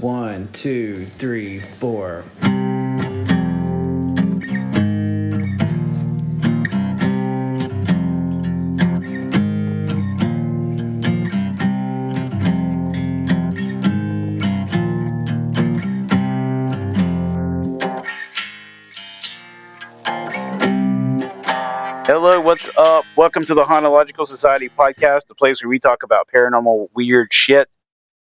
One, two, three, four. Hello, what's up? Welcome to the Hauntological Society podcast, the place where we talk about paranormal weird shit.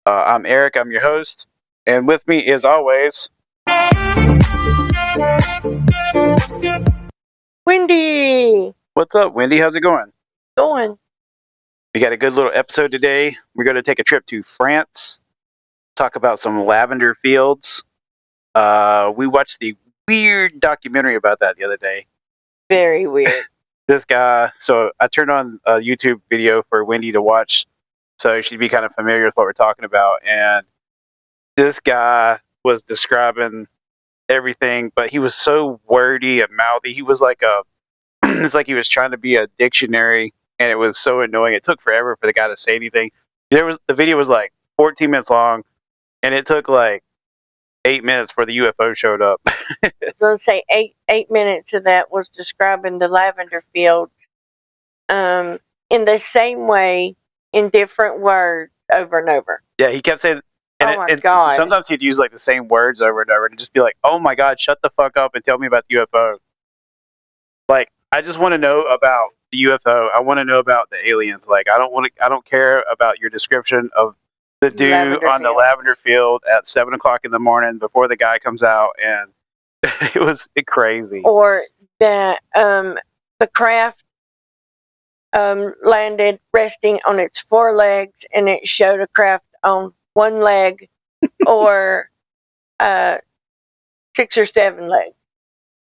I'm Eric, I'm your host, and with me, as always, Wendy, what's up, Wendy? How's it going? going. We got a good little episode today. We're going to take a trip to France, talk about some lavender fields. We watched the weird documentary about that the other day. Very weird. This guy, so I turned on a YouTube video for Wendy to watch, so she'd be kind of familiar with what we're talking about. And this guy was describing everything, but he was so wordy and mouthy. He was like it's like he was trying to be a dictionary, and it was so annoying. It took forever for the guy to say anything. The video was like 14 minutes long, and it took like 8 minutes before the UFO showed up. I was going to say eight minutes of that was describing the lavender field in the same way, in different words, over and over. Yeah, he kept saying, and God. sometimes he'd use like the same words over and over and just be like, oh my God, shut the fuck up and tell me about the UFO. Like, I just want to know about the UFO. I want to know about the aliens. Like, I don't care about your description of the dude on the lavender field at 7 o'clock in the morning before the guy comes out, and it was crazy. Or that the craft landed resting on its 4 legs, and it showed a craft on 1 leg, or 6 or 7 legs.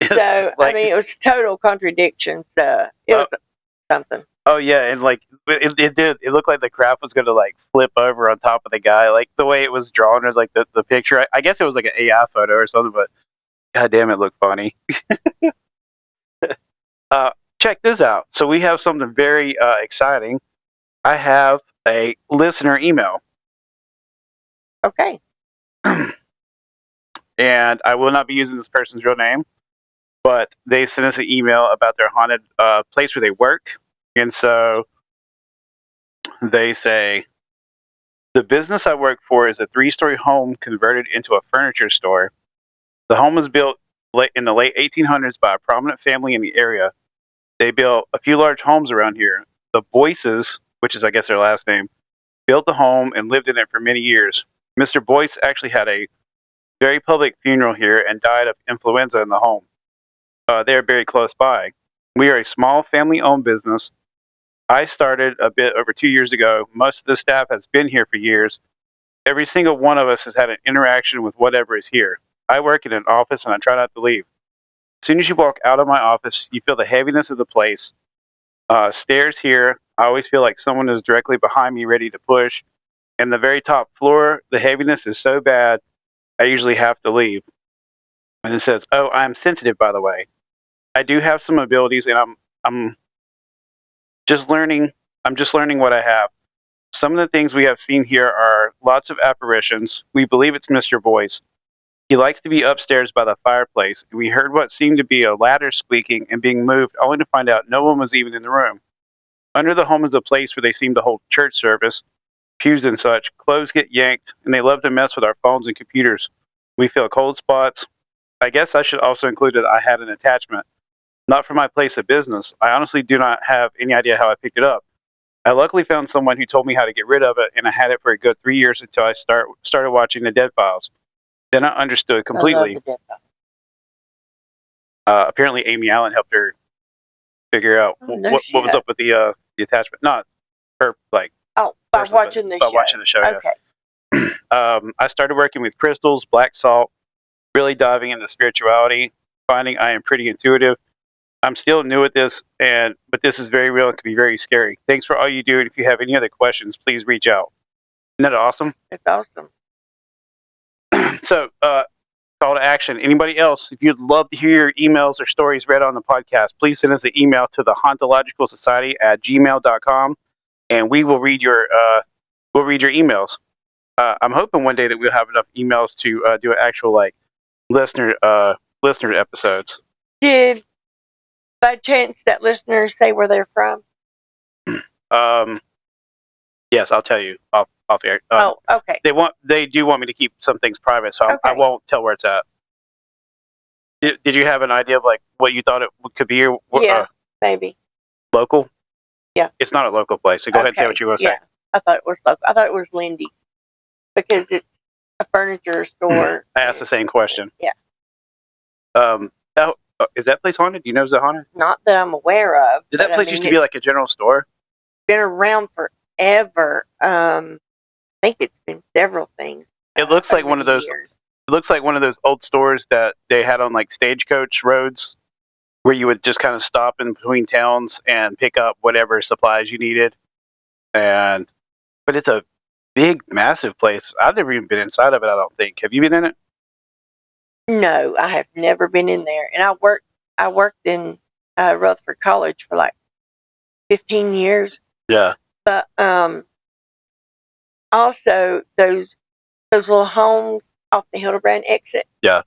So like, I mean, it was total contradiction. So it was something. Oh yeah, and like it did. It looked like the craft was going to like flip over on top of the guy, like the way it was drawn, or like the picture. I guess it was like an AI photo or something, but god damn, it looked funny. Check this out. So we have something very exciting. I have a listener email. Okay. And I will not be using this person's real name, but they sent us an email about their haunted place where they work. And so they say, the business I work for is a 3-story home converted into a furniture store. The home was built in the late 1800s by a prominent family in the area. They built a few large homes around here. The Boyces, which is I guess their last name, built the home and lived in it for many years. Mr. Boyce actually had a very public funeral here and died of influenza in the home. They are very close by. We are a small family-owned business. I started a bit over 2 years ago. Most of the staff has been here for years. Every single one of us has had an interaction with whatever is here. I work in an office and I try not to leave. As soon as you walk out of my office, you feel the heaviness of the place. Stairs here, I always feel like someone is directly behind me ready to push. And the very top floor, the heaviness is so bad, I usually have to leave. And it says, oh, I'm sensitive, by the way. I do have some abilities, and I'm just learning what I have. Some of the things we have seen here are lots of apparitions. We believe it's Mr. Boyce. He likes to be upstairs by the fireplace, and we heard what seemed to be a ladder squeaking and being moved, only to find out no one was even in the room. Under the home is a place where they seem to hold church service, pews and such. Clothes get yanked, and they love to mess with our phones and computers. We feel cold spots. I guess I should also include that I had an attachment. Not from my place of business. I honestly do not have any idea how I picked it up. I luckily found someone who told me how to get rid of it, and I had it for a good 3 years until I started watching the Dead Files. Then I understood completely. Apparently, Amy Allen helped her figure out what was up with the attachment. Not her, like. Oh, by watching the show. Watching the show. Okay. Yeah. I started working with crystals, black salt, really diving into spirituality, finding I am pretty intuitive. I'm still new at this, but this is very real and can be very scary. Thanks for all you do, and if you have any other questions, please reach out. Isn't that awesome? It's awesome. So, call to action. Anybody else, if you'd love to hear your emails or stories read on the podcast, please send us an email to the hauntologicalsociety@gmail.com, and we will read your emails. I'm hoping one day that we'll have enough emails to do an actual like listener episodes. Did by chance that listeners say where they're from? Yes, I'll tell you off air. Oh, okay. They do want me to keep some things private, so I Okay. won't tell where it's at. Did you have an idea of like what you thought it could be, or Yeah, maybe. local? Yeah. It's not a local place. So go ahead and say what you want to say. Yeah, I thought it was local. I thought it was Lindy because it's a furniture store. I asked the same question. Yeah. Is that place haunted? Do you know is it haunted? Not that I'm aware of. Did that but, place used to be like a general store? Been around forever. I think it's been several things. It looks like over one of the those. years. It looks like one of those old stores that they had on like stagecoach roads, where you would just kind of stop in between towns and pick up whatever supplies you needed. But it's a big, massive place. I've never even been inside of it. I don't think. Have you been in it? No, I have never been in there, and I worked in Rutherford College for like 15 years. Yeah. But also those little homes off the Hildebrand exit. Yeah.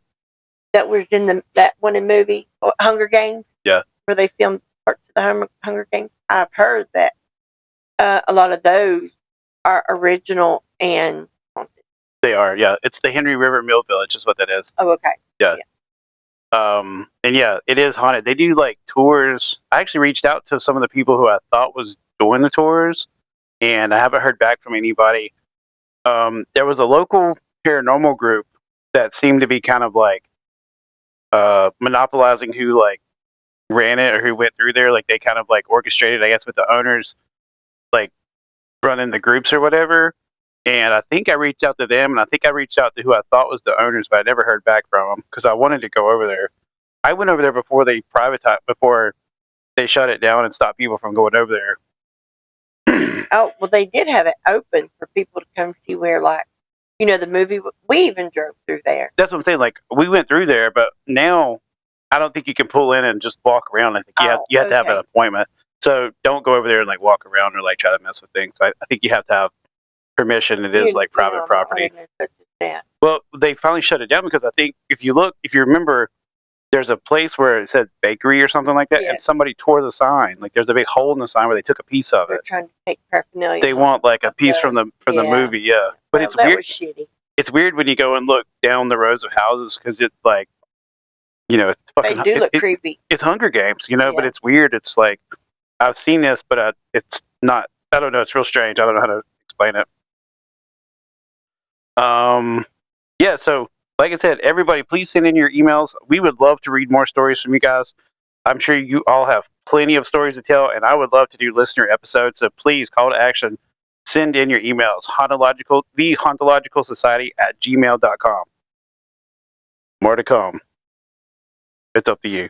That was in that one in movie Hunger Games. Yeah. Where they filmed parts of the Hunger Games. I've heard that a lot of those are original and haunted. They are. Yeah. It's the Henry River Mill Village is what that is. Oh, okay. Yeah. And yeah, it is haunted. They do like tours. I actually reached out to some of the people who I thought was doing the tours, and I haven't heard back from anybody. There was a local paranormal group that seemed to be kind of like monopolizing who like ran it or who went through there. Like they kind of like orchestrated, I guess, with the owners like running the groups or whatever. And I think I reached out to them, and I think I reached out to who I thought was the owners, but I never heard back from them because I wanted to go over there. I went over there before they before they shut it down and stopped people from going over there. Oh, well, they did have it open for people to come see where, like, the movie. We even drove through there. That's what I'm saying. Like we went through there, but now I don't think you can pull in and just walk around. I think you have to have an appointment. So don't go over there and like walk around or like try to mess with things. I think you have to have permission. It is like private property. Well, they finally shut it down because I think if you remember, there's a place where it said bakery or something like that, Yes. and somebody tore the sign. Like there's a big hole in the sign where they took a piece of They're it. trying to take paraphernalia. They want like a piece from the movie, yeah. But it's that weird. Was shitty. It's weird when you go and look down the rows of houses because it's like, it's fucking. They do look creepy. It's Hunger Games, but Yeah. it's weird. It's like I've seen this, but it's not. I don't know. It's real strange. I don't know how to explain it. Yeah. So, like I said, everybody, please send in your emails. We would love to read more stories from you guys. I'm sure you all have plenty of stories to tell, and I would love to do listener episodes. So please, call to action. Send in your emails, thehauntologicalsociety@gmail.com. More to come. It's up to you.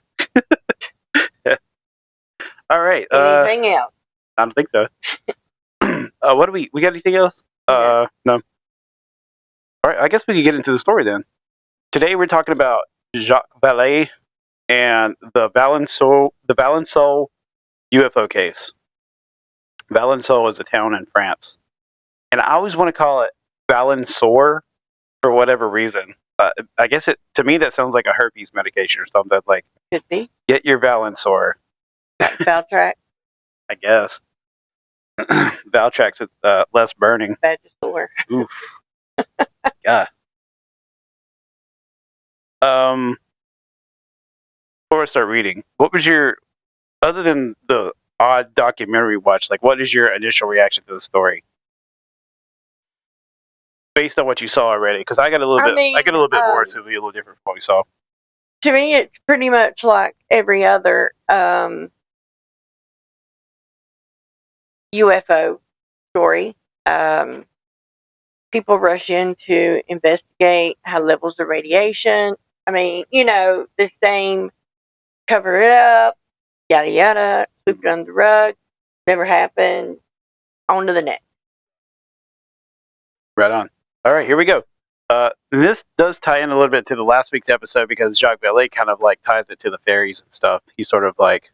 All right. Anything else? I don't think so. What do we got anything else? No. All right. I guess we could get into the story then. Today we're talking about Jacques Vallée and the Valençon UFO case. Valençon is a town in France, and I always want to call it Valençon for whatever reason. I guess to me that sounds like a herpes medication or something. Like Could be. Get your Valençon. Valtrex. I guess. Valtrex with less burning. Vagisaur. Oof. Yeah. Before I start reading, what was your, other than the odd documentary watch, like what is your initial reaction to the story? Based on what you saw already, because I got a little bit more, so it'll be a little different from what we saw. To me, it's pretty much like every other UFO story. People rush in to investigate high levels of radiation. I mean, the same, cover it up, yada yada, sweep it under the rug, never happened, on to the next. Right on. All right, here we go. This does tie in a little bit to the last week's episode because Jacques Vallée kind of like ties it to the fairies and stuff. He sort of like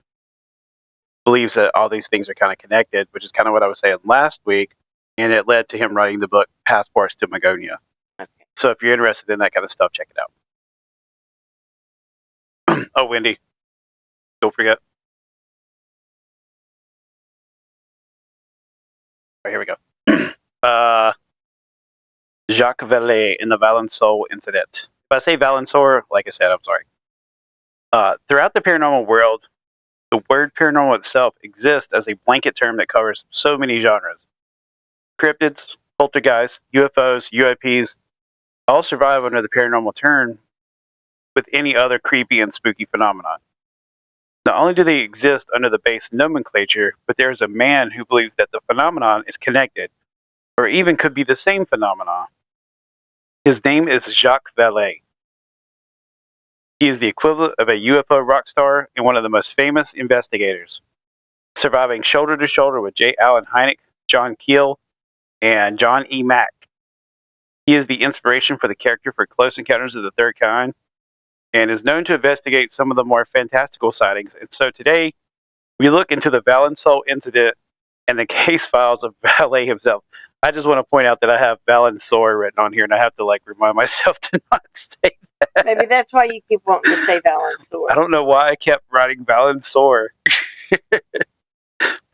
believes that all these things are kind of connected, which is kind of what I was saying last week. and it led to him writing the book Passports to Magonia. Okay. So if you're interested in that kind of stuff, check it out. Oh, Wendy, don't forget. Right, here we go. Jacques Vallée in the Valençon incident. If I say Valençon, like I said, I'm sorry. Throughout the paranormal world, the word paranormal itself exists as a blanket term that covers so many genres. Cryptids, poltergeists, UFOs, UAPs all survive under the paranormal term with any other creepy and spooky phenomenon. Not only do they exist under the base nomenclature, but there is a man who believes that the phenomenon is connected, or even could be the same phenomenon. His name is Jacques Vallée. He is the equivalent of a UFO rock star and one of the most famous investigators, surviving shoulder to shoulder with J. Allen Hynek, John Keel, and John E. Mack. He is the inspiration for the character for Close Encounters of the Third Kind and is known to investigate some of the more fantastical sightings. And so today, we look into the Valençon incident and the case files of Vallée himself. I just want to point out that I have Valençon written on here, and I have to remind myself to not say that. Maybe that's why you keep wanting to say Valençon. I don't know why I kept writing Valençon.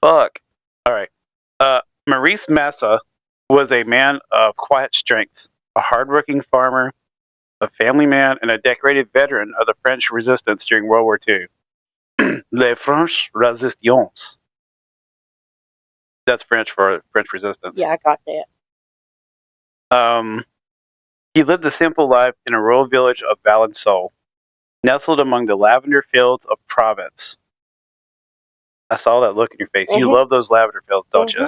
Fuck. All right. Maurice Massa was a man of quiet strength, a hardworking farmer, a family man, and a decorated veteran of the French resistance during World War II. Les French Résistance. That's French for French resistance. Yeah, I got that. He lived a simple life in a rural village of Valençon, nestled among the lavender fields of Provence. I saw that look in your face. You love those lavender fields, don't you?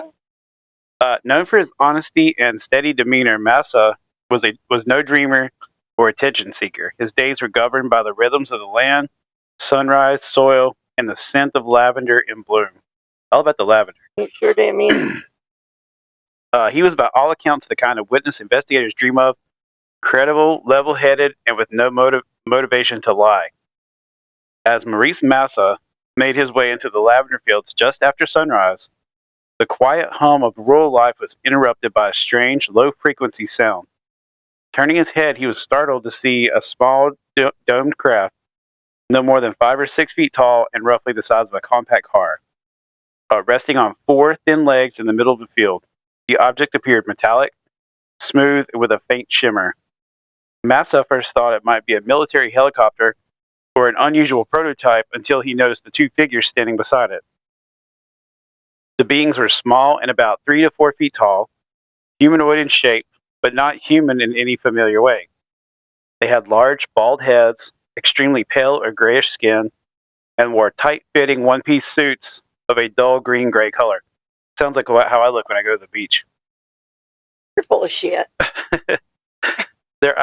Known for his honesty and steady demeanor, Massa was no dreamer or attention seeker. His days were governed by the rhythms of the land, sunrise, soil, and the scent of lavender in bloom. All about the lavender. It sure did mean. He was, by all accounts, the kind of witness investigators dream of: credible, level-headed, and with no motivation to lie. As Maurice Massa made his way into the lavender fields just after sunrise, the quiet hum of rural life was interrupted by a strange, low-frequency sound. Turning his head, he was startled to see a small, domed craft, no more than 5 or 6 feet tall and roughly the size of a compact car, resting on 4 thin legs in the middle of the field. The object appeared metallic, smooth, and with a faint shimmer. Massa first thought it might be a military helicopter or an unusual prototype until he noticed the 2 figures standing beside it. The beings were small and about 3 to 4 feet tall, humanoid in shape, but not human in any familiar way. They had large, bald heads, extremely pale or grayish skin, and wore tight-fitting one-piece suits of a dull green-gray color. Sounds like how I look when I go to the beach. You're full of shit. Their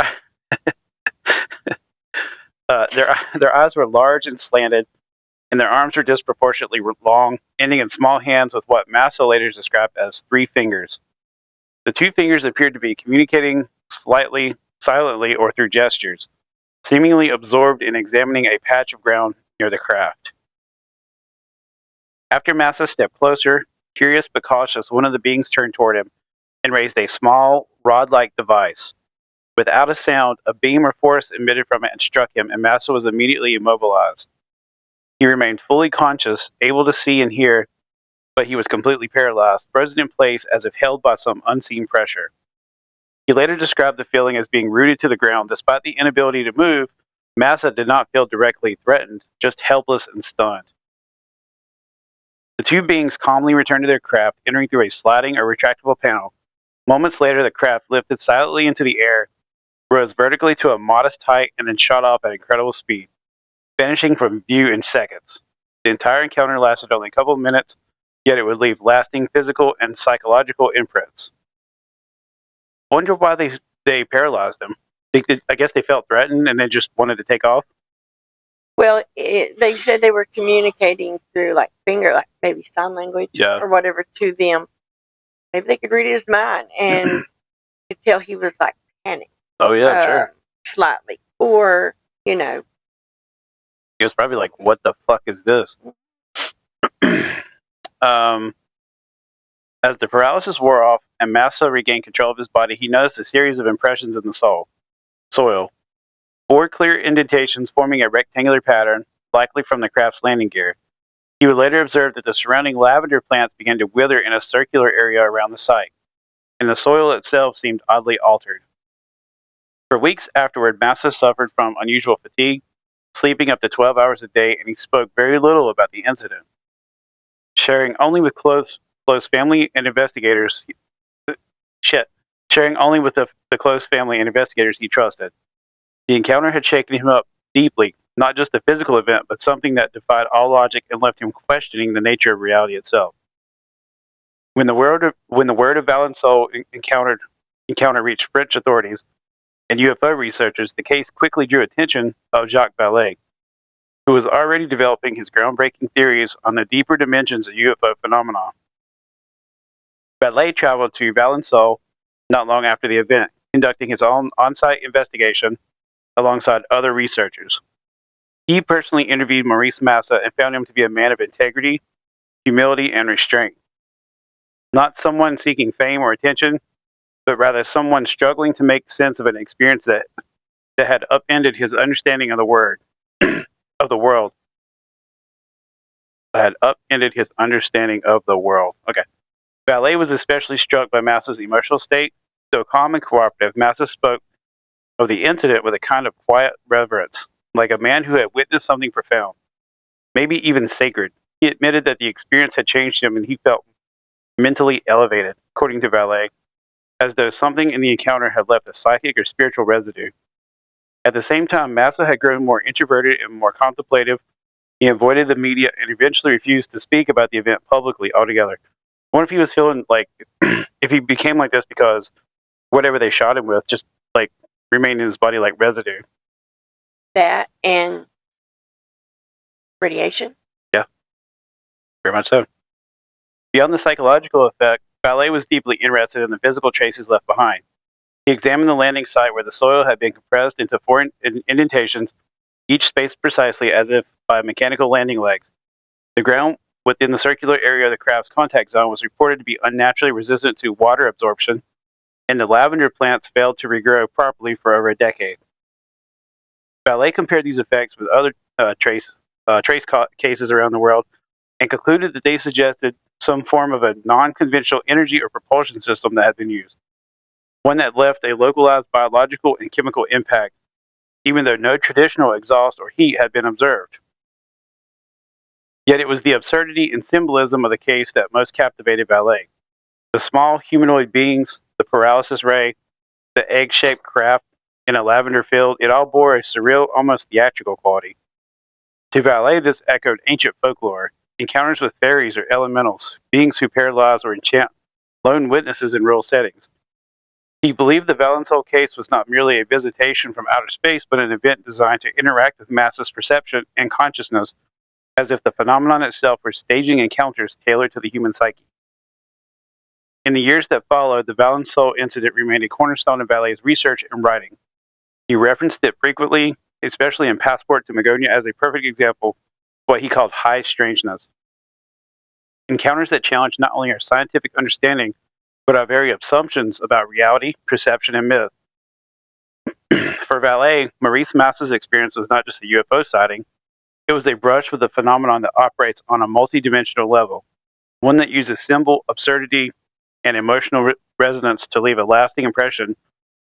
eyes were large and slanted, and their arms were disproportionately long, ending in small hands with what Massa later described as 3 fingers. The 2 fingers appeared to be communicating slightly, silently, or through gestures, seemingly absorbed in examining a patch of ground near the craft. After Massa stepped closer, curious but cautious, one of the beings turned toward him and raised a small, rod-like device. Without a sound, a beam or force emitted from it and struck him, and Massa was immediately immobilized. He remained fully conscious, able to see and hear, but he was completely paralyzed, frozen in place as if held by some unseen pressure. He later described the feeling as being rooted to the ground. Despite the inability to move, Massa did not feel directly threatened, just helpless and stunned. The 2 beings calmly returned to their craft, entering through a sliding or retractable panel. Moments later, the craft lifted silently into the air, rose vertically to a modest height, and then shot off at incredible speed, vanishing from view in seconds. The entire encounter lasted only a couple of minutes, yet it would leave lasting physical and psychological imprints. I wonder why they paralyzed them. I guess they felt threatened and they just wanted to take off. Well, they said they were communicating through finger, maybe sign language or whatever to them. Maybe they could read his mind and could tell he was panicked. Oh yeah, sure. Slightly, or he was probably like, "What the fuck is this?" As the paralysis wore off and Massa regained control of his body, he noticed a series of impressions in the soil. 4 clear indentations forming a rectangular pattern, likely from the craft's landing gear. He would later observe that the surrounding lavender plants began to wither in a circular area around the site, and the soil itself seemed oddly altered. For weeks afterward, Massa suffered from unusual fatigue, sleeping up to 12 hours a day, and he spoke very little about the incident. Sharing only with close family and investigators, sharing only with the close family and investigators he trusted. The encounter had shaken him up deeply, not just a physical event, but something that defied all logic and left him questioning the nature of reality itself. When the word of Valençol encounter reached French authorities and UFO researchers, the case quickly drew attention of Jacques Vallée, who was already developing his groundbreaking theories on the deeper dimensions of UFO phenomena. Vallée traveled to Valençol not long after the event, conducting his own on-site investigation alongside other researchers. He personally interviewed Maurice Massa and found him to be a man of integrity, humility, and restraint. Not someone seeking fame or attention, but rather someone struggling to make sense of an experience that had upended his understanding of the world. Okay. Vallée was especially struck by Massa's emotional state. Though calm and cooperative, Massa spoke of the incident with a kind of quiet reverence, like a man who had witnessed something profound, maybe even sacred. He admitted that the experience had changed him and he felt mentally elevated, according to Vallée, as though something in the encounter had left a psychic or spiritual residue. At the same time, Massa had grown more introverted and more contemplative. He avoided the media and eventually refused to speak about the event publicly altogether. I wonder if he was feeling like, if he became like this because whatever they shot him with just like remained in his body like residue. That and radiation. Yeah, very much so. Beyond the psychological effect, Vallée was deeply interested in the physical traces left behind. He examined the landing site where the soil had been compressed into 4 indentations, each spaced precisely as if by mechanical landing legs. The ground within the circular area of the craft's contact zone was reported to be unnaturally resistant to water absorption, and the lavender plants failed to regrow properly for over a decade. Vallée compared these effects with other trace cases around the world and concluded that they suggested some form of a non-conventional energy or propulsion system that had been used, one that left a localized biological and chemical impact, even though no traditional exhaust or heat had been observed. Yet it was the absurdity and symbolism of the case that most captivated Vallée. The small humanoid beings, the paralysis ray, the egg-shaped craft in a lavender field, it all bore a surreal, almost theatrical quality. To Vallée, this echoed ancient folklore, encounters with fairies or elementals, beings who paralyze or enchant lone witnesses in rural settings. He believed the Valençol case was not merely a visitation from outer space, but an event designed to interact with Massa's perception and consciousness, as if the phenomenon itself were staging encounters tailored to the human psyche. In the years that followed, the Valençol incident remained a cornerstone of Vallée's research and writing. He referenced it frequently, especially in Passport to Magonia, as a perfect example of what he called high strangeness. Encounters that challenge not only our scientific understanding, but our very assumptions about reality, perception, and myth. For Vallée, Maurice Massa's experience was not just a UFO sighting. It was a brush with a phenomenon that operates on a multidimensional level, one that uses symbol, absurdity, and emotional resonance to leave a lasting impression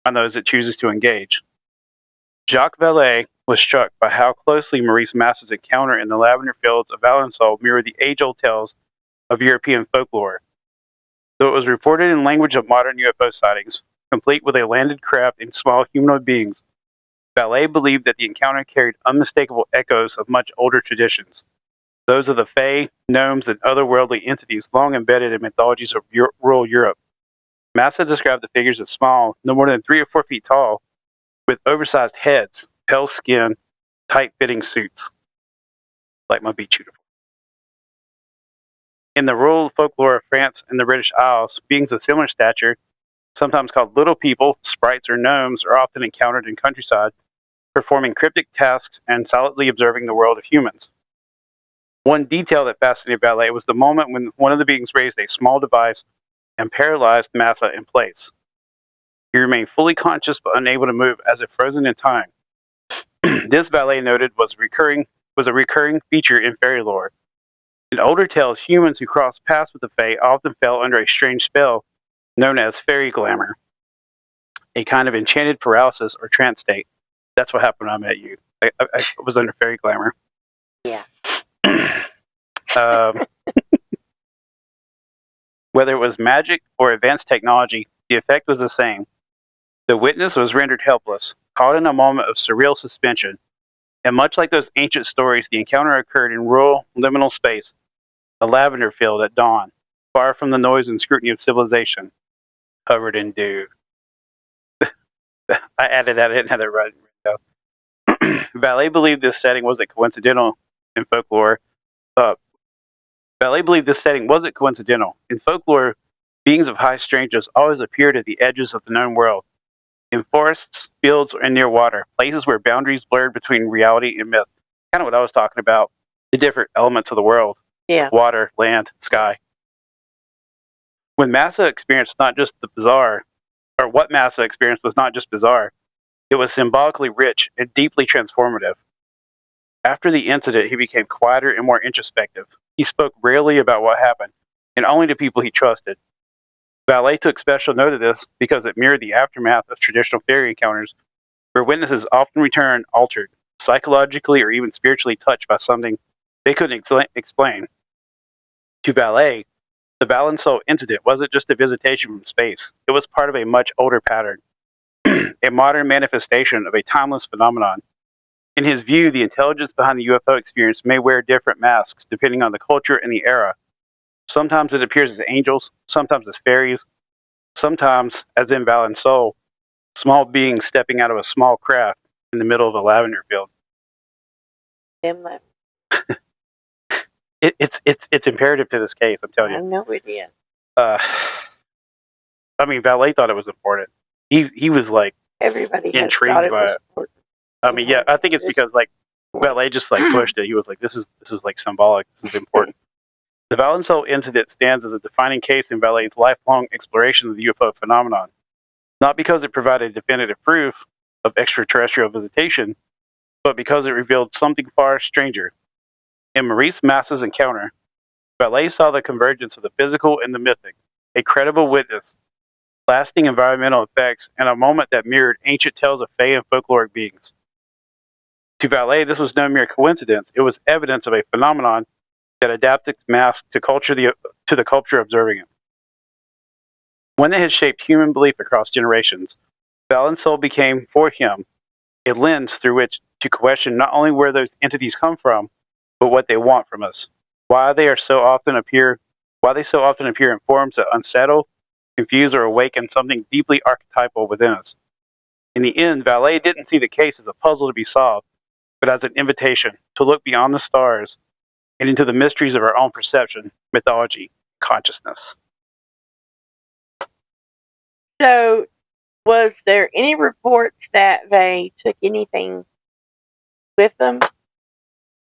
on those it chooses to engage. Jacques Vallée was struck by how closely Maurice Massa's encounter in the lavender fields of Valençol mirrored the age-old tales of European folklore. Though it was reported in language of modern UFO sightings, complete with a landed craft and small humanoid beings, Vallée believed that the encounter carried unmistakable echoes of much older traditions, those of the Fae, gnomes, and otherworldly entities long embedded in mythologies of rural Europe. Massa described the figures as small, no more than 3 or 4 feet tall, with oversized heads, pale skin, tight-fitting suits. Like my beach uniform. In the rural folklore of France and the British Isles, beings of similar stature, sometimes called little people, sprites, or gnomes, are often encountered in countryside, performing cryptic tasks and silently observing the world of humans. One detail that fascinated Vallée was the moment when one of the beings raised a small device and paralyzed Massa in place. He remained fully conscious but unable to move, as if frozen in time. This, Vallée noted, was a recurring feature in fairy lore. In older tales, humans who crossed paths with the Fae often fell under a strange spell known as fairy glamour, a kind of enchanted paralysis or trance state. That's what happened when I met you. I was under fairy glamour. Yeah. Whether it was magic or advanced technology, the effect was the same. The witness was rendered helpless, caught in a moment of surreal suspension, and much like those ancient stories, the encounter occurred in rural, liminal space, a lavender field at dawn, far from the noise and scrutiny of civilization, covered in dew. I added that, I didn't have that right. Vallée believed this setting wasn't coincidental in folklore. Vallée believed this setting wasn't coincidental. In folklore, beings of high strangeness always appeared at the edges of the known world, in forests, fields, and near water, places where boundaries blurred between reality and myth. Kind of what I was talking about, the different elements of the world. Yeah. Water, land, sky. When Massa experienced not just the bizarre, or what Massa experienced was not just bizarre, it was symbolically rich and deeply transformative. After the incident, he became quieter and more introspective. He spoke rarely about what happened, and only to people he trusted. Vallée took special note of this because it mirrored the aftermath of traditional fairy encounters, where witnesses often return altered, psychologically or even spiritually touched by something they couldn't explain. To Vallée, the Valençol incident wasn't just a visitation from space. It was part of a much older pattern, a modern manifestation of a timeless phenomenon. In his view, the intelligence behind the UFO experience may wear different masks depending on the culture and the era. Sometimes it appears as angels, sometimes as fairies, sometimes, as in Valençol, small beings stepping out of a small craft in the middle of a lavender field. It's imperative to this case, I'm telling you. I know it is. I mean, Vallée thought it was important. He was like Everybody has intrigued thought it by was it. important. I mean, yeah, I think it's because like Vallée just like pushed it. He was like, this is like symbolic. This is important. The Valençol incident stands as a defining case in Vallée's lifelong exploration of the UFO phenomenon, not because it provided definitive proof of extraterrestrial visitation, but because it revealed something far stranger. In Maurice Massa's encounter, Vallée saw the convergence of the physical and the mythic, a credible witness, lasting environmental effects, and a moment that mirrored ancient tales of fae and folkloric beings. To Vallée, this was no mere coincidence. It was evidence of a phenomenon that adapted its mask to the culture observing it. One that had shaped human belief across generations, Valençol became, for him, a lens through which to question not only where those entities come from, but what they want from us. Why they so often appear in forms that unsettle, confuse, or awaken something deeply archetypal within us. In the end, Vallée didn't see the case as a puzzle to be solved, but as an invitation to look beyond the stars and into the mysteries of our own perception, mythology, consciousness. So, was there any reports that they took anything with them?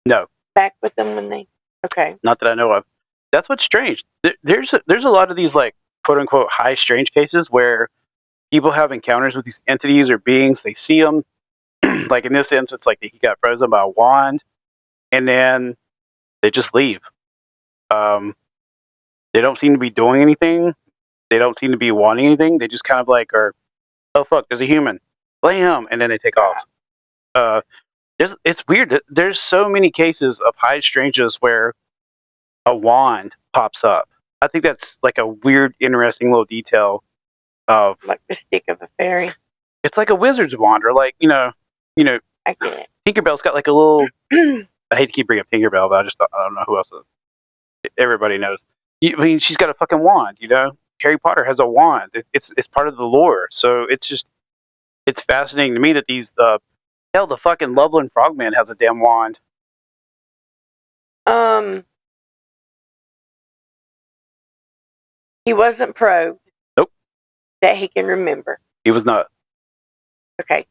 No. Back with them when they... Okay. Not that I know of. That's what's strange. There's a lot of these like quote unquote high strange cases where people have encounters with these entities or beings. They see them. Like in this instance, like he got frozen by a wand, and then they just leave. They don't seem to be doing anything. They don't seem to be wanting anything. They just kind of like are, oh fuck, there's a human, blam, and then they take off. It's weird. There's so many cases of high strangeness where a wand pops up. I think that's like a weird, interesting little detail of like the stick of a fairy. It's like a wizard's wand, or like you know. I get it. Tinkerbell's got like a little. I hate to keep bringing up Tinkerbell, but I don't know who else. Everybody knows. I mean, she's got a fucking wand. You know, Harry Potter has a wand. It's part of the lore. So it's fascinating to me that these hell, the fucking Loveland Frogman has a damn wand. He wasn't probed. Nope. That he can remember. He was not. Okay.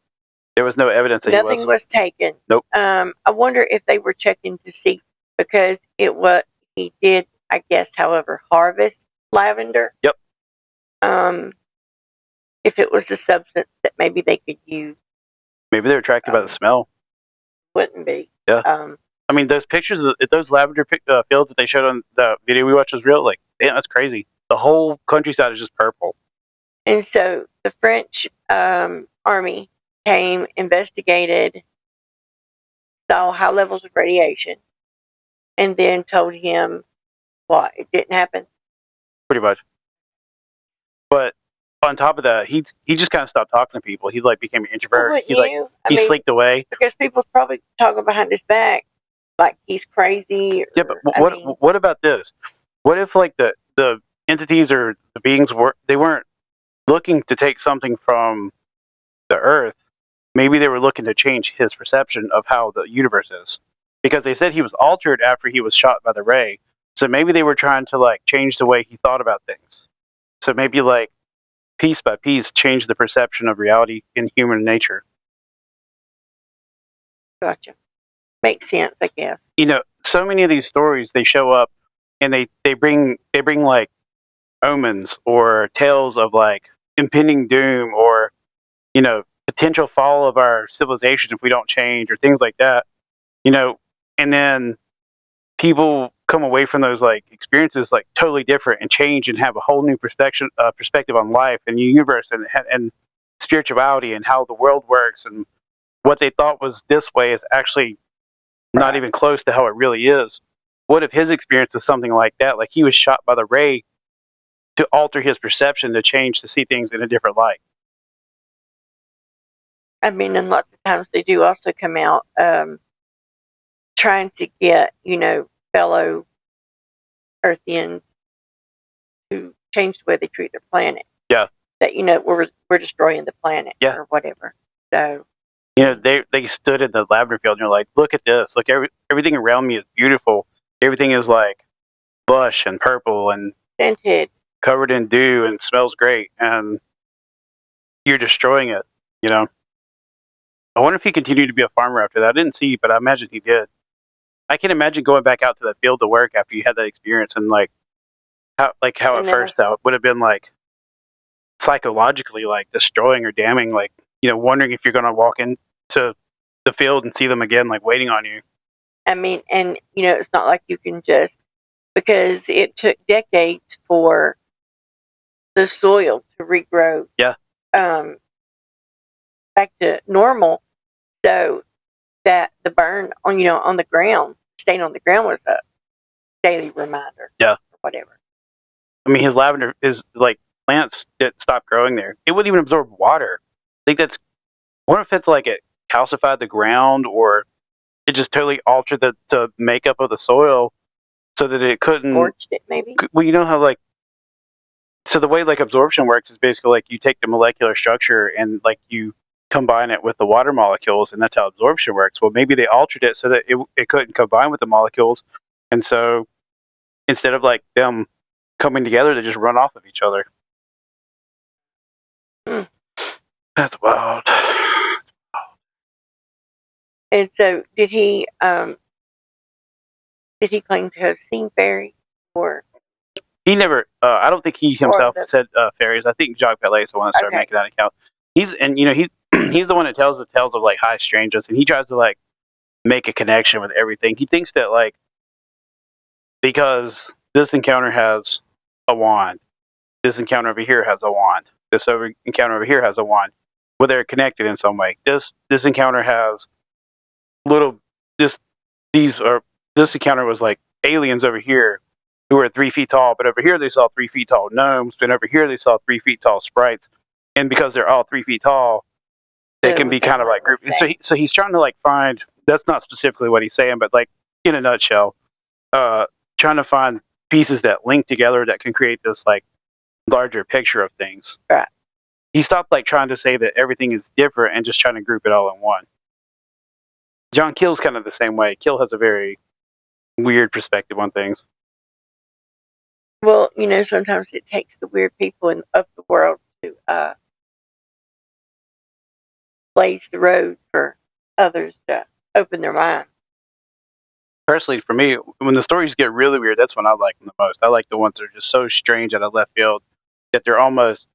There was no evidence that nothing was taken. Nope. I wonder if they were checking to see, because he did, I guess, however, harvest lavender. Yep. if it was a substance that maybe they could use. Maybe they're attracted by the smell. Wouldn't be. Yeah. I mean, those pictures, those lavender fields that they showed on the video we watched was real. Like, damn, that's crazy. The whole countryside is just purple. And so the French army came, investigated, saw high levels of radiation, and then told him what? It didn't happen? Pretty much. But on top of that, he just kind of stopped talking to people. He like became an introvert. Wouldn't He like you? he slicked away. Because people's probably talking behind his back like he's crazy. Yeah, but what about this? What if like the entities or the beings weren't looking to take something from the Earth? Maybe they were looking to change his perception of how the universe is, because they said he was altered after he was shot by the ray. So maybe they were trying to like change the way he thought about things. So maybe like piece by piece change the perception of reality in human nature. Gotcha. Makes sense, I guess. You know, so many of these stories, they show up and they bring like omens or tales of like impending doom or, you know, potential fall of our civilization if we don't change or things like that, you know, and then people come away from those like experiences like totally different and change and have a whole new perspective on life and the universe and spirituality and how the world works, and what they thought was this way is actually not even close to how it really is. What if his experience was something like that? Like he was shot by the ray to alter his perception, to change, to see things in a different light. I mean, and lots of times they do also come out trying to get, you know, fellow Earthians to change the way they treat their planet. Yeah. That, you know, we're destroying the planet or whatever. So, you know, they stood in the lavender field and you're like, look at this. Look, everything around me is beautiful. Everything is like lush and purple and scented, covered in dew, and smells great. And you're destroying it, you know. I wonder if he continued to be a farmer after that. I didn't see, but I imagine he did. I can imagine going back out to that field to work after you had that experience, and like how at first that would have been like psychologically like destroying or damning, like, you know, wondering if you're going to walk into the field and see them again, like waiting on you. I mean, and you know, it's not like you can just, because it took decades for the soil to regrow. Yeah. Back to normal, so that the burn on, you know, on the ground, staying on the ground was a daily reminder. Yeah. Or whatever. I mean, his lavender is like plants that stop growing there. It wouldn't even absorb water. I think that's, I wonder if it's like it calcified the ground or it just totally altered the makeup of the soil so that it couldn't. Scorched it, maybe? Well, you know how like, so the way like absorption works is basically like you take the molecular structure and like you combine it with the water molecules, and that's how absorption works. Well, maybe they altered it so that it couldn't combine with the molecules, and so instead of like them coming together, they just run off of each other. That's wild. And so did he claim to have seen fairies, or he never, I don't think he himself said fairies. I think Jacques Vallée is the one that started making that account. And you know, he's the one that tells the tales of like high strangeness, and he tries to like make a connection with everything. He thinks that like, because this encounter has a wand, this encounter over here has a wand, this encounter over here has a wand, well, they're connected in some way. This encounter has this encounter was like aliens over here who are 3 feet tall, but over here they saw 3 feet tall gnomes, but over here they saw 3 feet tall sprites, and because they're all 3 feet tall, they can be kind of like grouped. So he's trying to like find. That's not specifically what he's saying, but like in a nutshell, trying to find pieces that link together that can create this like larger picture of things. Right. He stopped like trying to say that everything is different and just trying to group it all in one. John Keel's kind of the same way. Keel has a very weird perspective on things. Well, you know, sometimes it takes the weird people of the world to blaze the road for others to open their mind. Personally, for me, when the stories get really weird, that's when I like them the most. I like the ones that are just so strange out of left field. that they're almost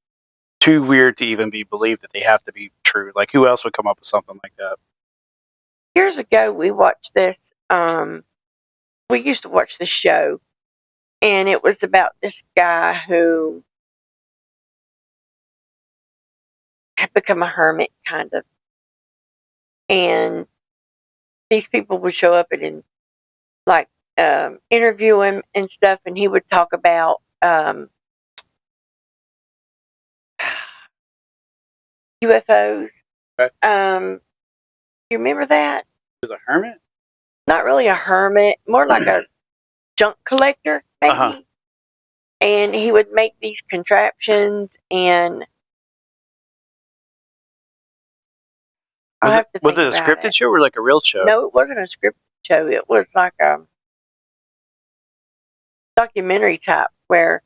too weird to even be believed that they have to be true. Like, who else would come up with something like that? Years ago, we watched this. We used to watch this show, and it was about this guy who had become a hermit, kind of. And these people would show up and like interview him and stuff, and he would talk about UFOs. Okay. You remember that? He was a hermit? Not really a hermit, more like a junk collector, maybe. Uh-huh. And he would make these contraptions, and I'll have to Was think it a about scripted show or like a real show? No, it wasn't a scripted show. It was like a documentary type where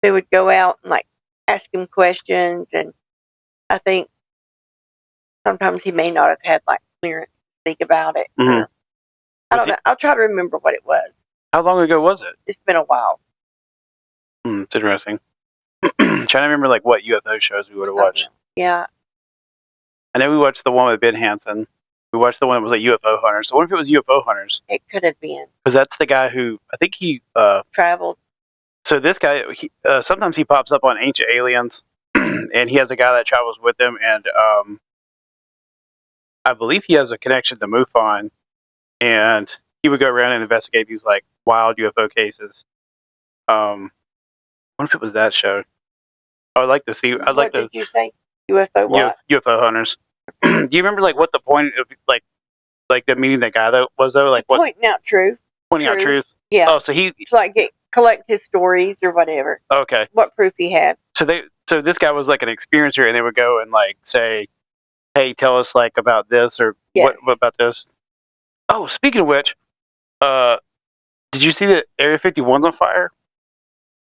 they would go out and like ask him questions, and I think sometimes he may not have had like clearance to speak about it. Mhm. I Was don't know. I'll try to remember what it was. How long ago was it? It's been a while. It's interesting. Trying to remember like what UFO shows we would have watched. Yeah. I know we watched the one with Ben Hansen. We watched the one that was like UFO Hunters. So what if it was UFO Hunters? It could have been. Because that's the guy who I think he. Traveled. So this guy, sometimes he pops up on Ancient Aliens, and he has a guy that travels with him, and I believe he has a connection to MUFON, and he would go around and investigate these like wild UFO cases. What if it was that show? I would like to see. I'd like What to. did you say? UFO what? UFO Hunters. Do you remember like what the point of like the meeting that guy that was though? Like what Pointing out truth. pointing out truth? Yeah. Oh, so he To like collect his stories or whatever. okay. What proof he had. So this guy was like an experiencer, and they would go and like say, "Hey, tell us like about this or Yes. what about this." Oh, speaking of which, did you see that Area 51's on fire?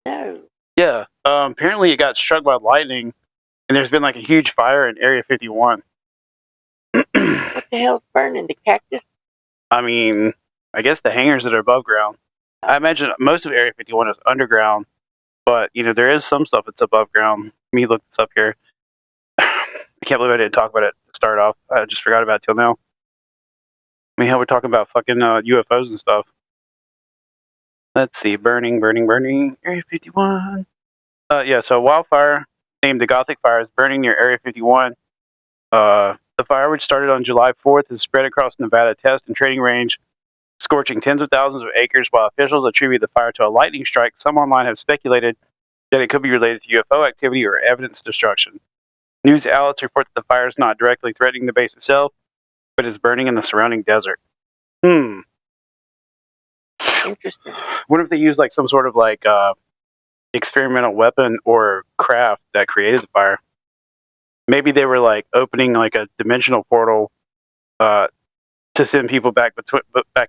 No. Yeah. Apparently it got struck by lightning, and there's been like a huge fire in Area 51. What the hell's burning? The cactus? I mean, I guess the hangars that are above ground. I imagine most of Area 51 is underground, but you know there is some stuff that's above ground. Let me look this up here. I can't believe I didn't talk about it to start off. I just forgot about it till now. I mean, how we're talking about fucking UFOs and stuff. Let's see, burning, Area 51. Yeah, so wildfire named the Gothic Fire is burning near Area 51. The fire, which started on July 4th, is spread across Nevada test and training range, scorching tens of thousands of acres. While officials attribute the fire to a lightning strike, some online have speculated that it could be related to UFO activity or evidence destruction. News outlets report that the fire is not directly threatening the base itself, but is burning in the surrounding desert. Interesting. What if they use like some sort of like experimental weapon or craft that created the fire? Maybe they were like opening like a dimensional portal to send people back and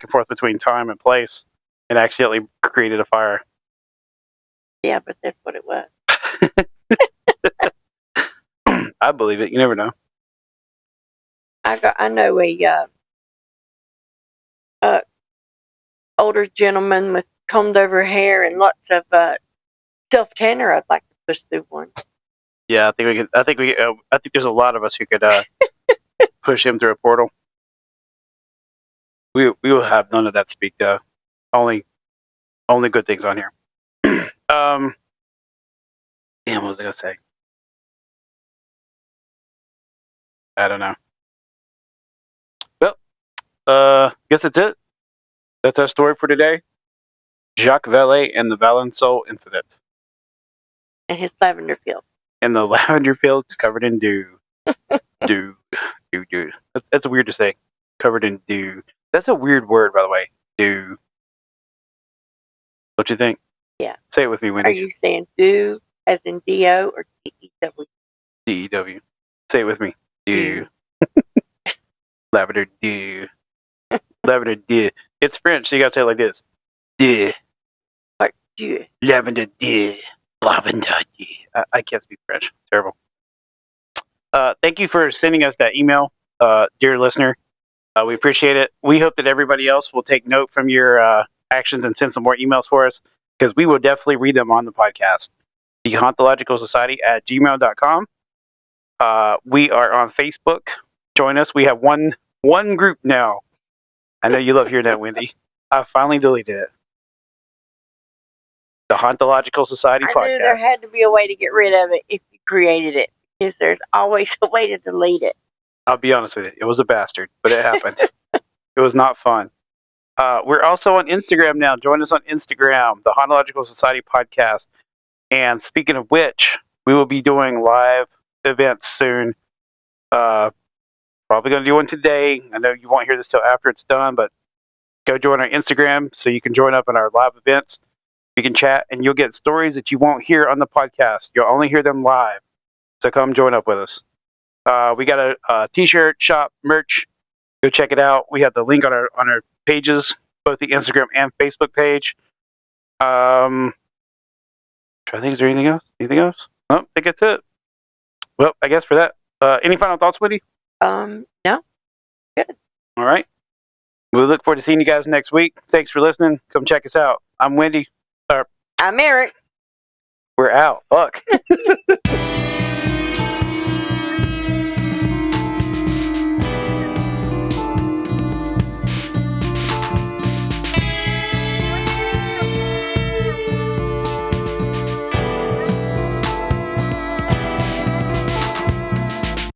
forth between time and place, and accidentally created a fire. Yeah, but that's what it was. I believe it. You never know. I know a older gentleman with combed over hair and lots of self tanner. I'd like to push through one. Yeah, I think we could. I think there's a lot of us who could push him through a portal. We will have none of that speak though. Only good things on here. Damn, what was I gonna say? I don't know. Well, guess that's it. That's our story for today. Jacques Vallée and the Valençol incident. And his lavender field. And the lavender fields covered in dew. Dew. That's weird to say. Covered in dew. That's a weird word, by the way. Dew. What you think? Yeah. Say it with me, Wendy. Are you saying do as in D-O or D-E-W? D-E-W. Say it with me. Dew. Lavender dew. Lavender dew. It's French, so you gotta say it like this. Dew. Like dew. Lavender dew. Lavender dew. I can't speak French. Terrible. Thank you for sending us that email, dear listener. We appreciate it. We hope that everybody else will take note from your actions and send some more emails for us, because we will definitely read them on the podcast. the Hauntological Society at gmail.com. We are on Facebook. Join us. We have one group now. I know you love hearing that, Wendy. I finally deleted it. The Hauntological Society I podcast. knew there had to be a way to get rid of it if you created it, because there's always a way to delete it. I'll be honest with you. It was a bastard, but it happened. It was not fun. We're also on Instagram now. Join us on Instagram, the Hauntological Society podcast. And speaking of which, we will be doing live events soon. Probably going to do one today. I know you won't hear this till after it's done, but go join our Instagram so you can join up in our live events. You can chat, and you'll get stories that you won't hear on the podcast. You'll only hear them live. So come join up with us. We got a t-shirt shop, merch. Go check it out. We have the link on our pages, both the Instagram and Facebook page. I think, is there anything else? Anything else? No, I think that's it. Well, I guess for that. Any final thoughts, Wendy? No. All right. We look forward to seeing you guys next week. Thanks for listening. Come check us out. I'm Wendy. I'm Eric. We're out. Fuck.